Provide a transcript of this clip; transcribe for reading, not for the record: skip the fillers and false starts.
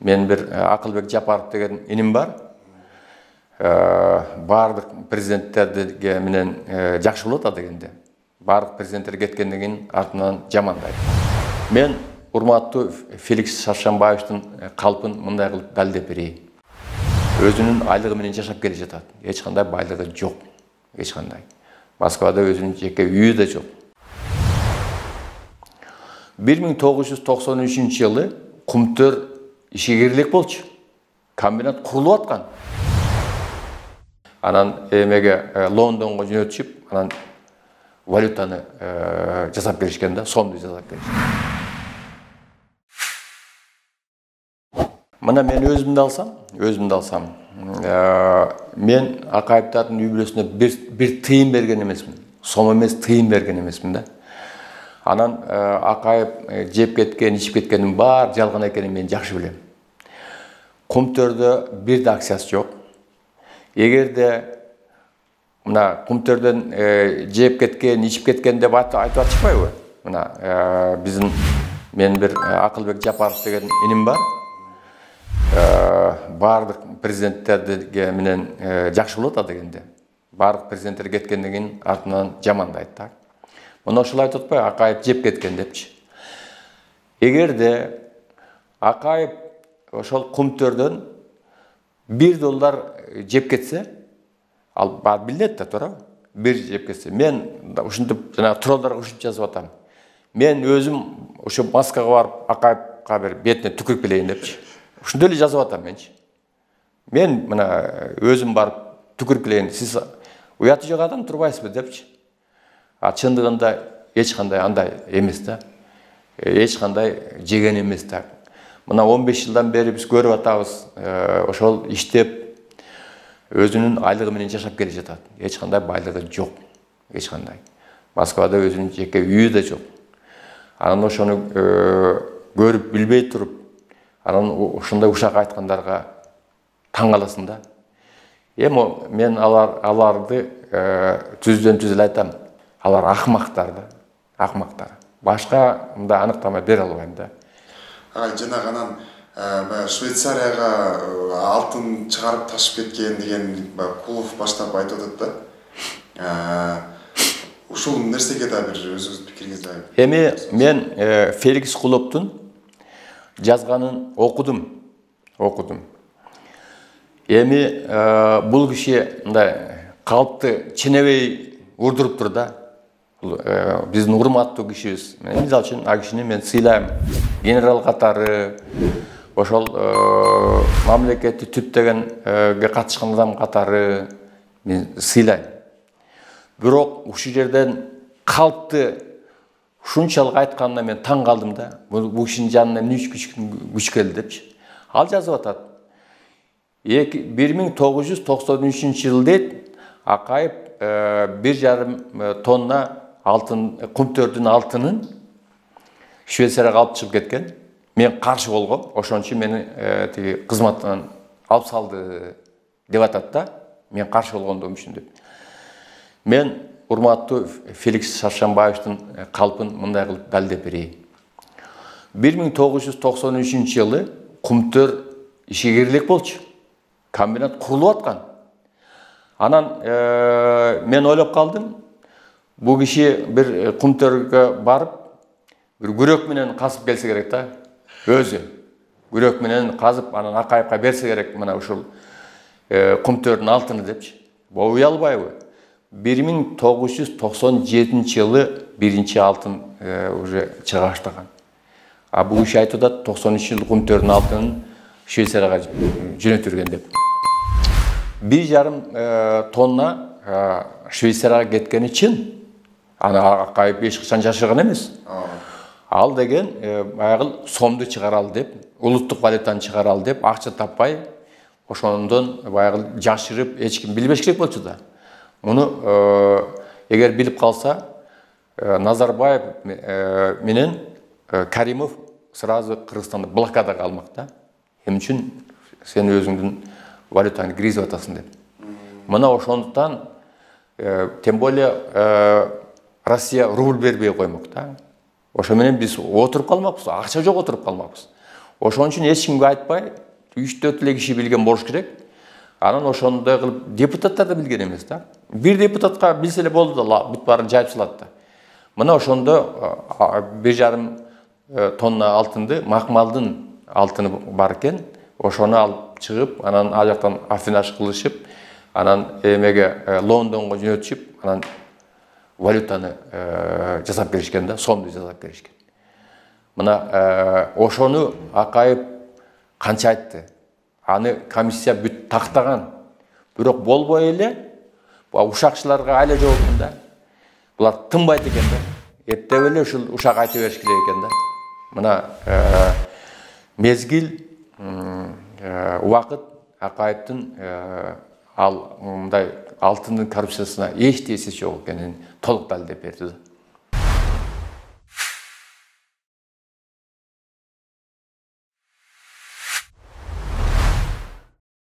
Мен bir Акылбек Жапаров деген иним бар. Бардық президенттерге менен жакшы болот а дегенде. Бардық президенттер кеткенден кийин артынан жамандайт. Мен урматтуу Феликс Шаршамбаевдин калпын мындай кылып далилдеп берейин. Өзүнүн айлыгы менен жашап келе жатат. Эч кандай байлыгы жок. Эч кандай. Москвада өзүнүн жеке үйү да жок. 1993-жылы Кумтөр ишегерлик болчу. Комбинат курулуп аткан. Анан эмеге Лондонго жөнөтүшүп, анан валютаны жасап беришкен да, сомду жасап беришкен. Мына мен өзүмдү алсам, мен Акаевдардын үй бүлөсүнө бир тыйын берген эмесмин. Сом эмес, тыйын берген эмесмин да. Анан Акаев жеп кеткен, ичип кеткенин бар жалган экенин мен жакшы билем. Кумтөрдө бир да акциясы жок. Эгерде мына Кумтөрдөн жеп кеткен, ичип кеткен деп айтып атышпайбы? Мына мен bir Акылбек Жапаров деген иним бар. Бардық президенттерге менен жакшы болот а дегенде. Бардық президенттер кеткенден кийин артынан жамандайт да. Мына ошол айтып атпайбы, Акаев жеп кеткен депчи. Эгерде Акаев ошол Кумтөрдөн $1 жеп кетсе, ал билет да туурабы? Бир жеп кетсе, мен ушинтип жана туралдарга ушинтип жазып атам. Мен өзүм ошо Москвага барып Акаевга бир бетине түкүрүп келейин депчи. Ушундай эле жазып атам менчи. Мен мына өзүм барып түкүрүп келейин, сиз уяты жок адам турбайсызбы депчи. А чындыгында эч кандай андай эмес да. Эч кандай жеген эмес да. Мына 15 жылдан бери биз көрүп атабыз, ошол иштеп өзүнүн айлыгы менен жашап келе жатат. Эч кандай байлыгы жок. Эч кандай. Москвада өзүнүн жеке үйү да жок. Анан ошону көрүп билбей туруп, анан ушундай ушак айткандарга таң каласың да. Мен аларды түздөн түз эле айтам. Алар акмактар да, акмактар. Башка мындай аныктама бере албайм да. Жанагы анан Швейцарияга алтын чыгарып ташып кеткен деген Кулов баштап айтып атат да. Ушул нерсеге да бир өзүңүз пикириңизди айтып. Мен Феликс Куловдун жазганын окудум. Бул киши мындай калпты ченебей урдуруптур да. Биздин урматтуу кишибиз. Мисалы үчүн ал кишини мен сыйлайм. Генерал катары, ошол мамлекетти түптөгөнгө катышкан адам катары мен сыйлайм. Бирок ушул жерден калпты ушунчалык айтканына мен таң калдым да. Бул кишинин жанына эмне күч келди депчи. Ал жазып атат. 1993-жылы дейт, Акаев 1,5 тонна алтын, Кумтөрдүн алтынын Швейцарияга алып чыгып кеткен. Мен каршы болгом, ошон үчүн мени тиги кызматтан алып салды деп атат да. Мен каршы болгондугум үчүн деп. Мен урматтуу Феликс Шаршамбаевдин калпын мындай кылып далилдеп берейин. 1993-жылы Кумтөр ишегерлик болчу. Комбинат курулуп аткан. Анан мен ойлоп калдым. Бул киши бир Кумтөргө барып, бир күрөк менен казып келсе керек да. Өзү күрөк менен казып, анан Акаевга берсе керек мына ушул Кумтөрдүн алтыны депчи. Болбой албайбы? 1997-жылы биринчи алтын уже чыга баштаган. А бул киши айтып атат 93-жылы Кумтөрдүн алтынын Швейцарияга жөнөтүлгөн деп. 1,5 тонна Швейцарияга кеткени чын. Аны Акаев эч качан жашырган эмес. Ал деген баягы сомду чыгаралы деп, улуттук валютаны чыгаралы деп акча таппай, ошондон баягы жашырып эч ким билбеш керек болчу да. Муну эгер билип калса, Назарбаев менен Каримов сразу Кыргызстанды блокадага алмак да. Эмне үчүн сен өзүңдүн валютаны киргизип атасың деп. Мына ошондуктан тем более Россия рубль бербей коймок да. Ошо менен биз отуруп калмакпыз, акча жок отуруп калмакпыз. Ошон үчүн эч кимге айтпай 3-4 эле киши билген болуш керек. Анан ошондой кылып депутаттар да билген эмес да. Бир депутатка билсе эле болду да, бүт баарын жайып салат да. Мына ошондо 1,5 тонна алтынды Макмалдын алтыны бар экен. Ошону алып чыгып, анан ал жактан аффинаж кылышып, анан эмеге Лондонго жөнөтүшүп, анан валютаны жасап беришкен да, сомду жасап беришкен. Мына ошону Акаев канча айтты. Аны комиссия бүт тактаган. Бирок болбой эле ушакчыларга айла жооптун да. Булар тынбайт экен да. Эптеп эле ушул ушак айта бериш керек экен да. Мына мезгил, убакыт Акаевдин ал мындай алтындын коррупциясына эч тесиси жок экенин толук далилдеп берди.